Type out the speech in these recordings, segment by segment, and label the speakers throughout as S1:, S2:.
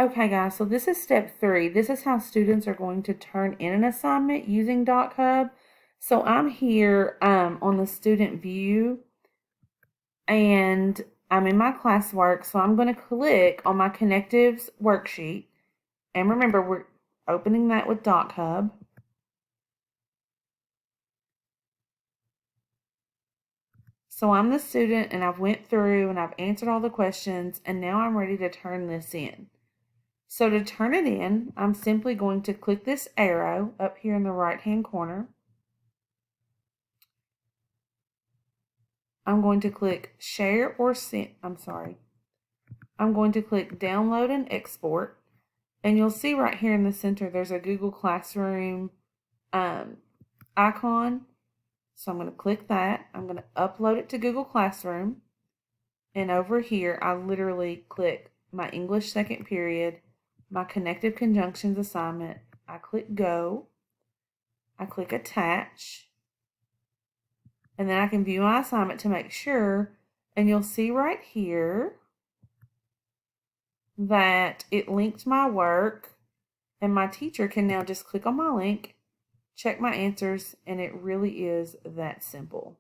S1: Okay, guys, so this is step 3. This is how students are going to turn in an assignment using DocHub. So I'm here on the student view, and I'm in my classwork. So I'm going to click on my Connectives worksheet. And remember, we're opening that with DocHub. So I'm the student, and I've went through and I've answered all the questions, and now I'm ready to turn this in. So to turn it in, I'm simply going to click this arrow up here in the right-hand corner. I'm going to click share or send. I'm going to click download and export. And you'll see right here in the center, there's a Google Classroom icon. So I'm going to click that. I'm going to upload it to Google Classroom. And over here, I literally click my English second period, my connective conjunctions assignment. I click go. I click attach. And then I can view my assignment to make sure. And you'll see right here that it linked my work, and my teacher can now just click on my link, check my answers, and it really is that simple.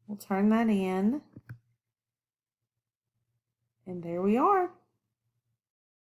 S1: We'll turn that in, and there we are.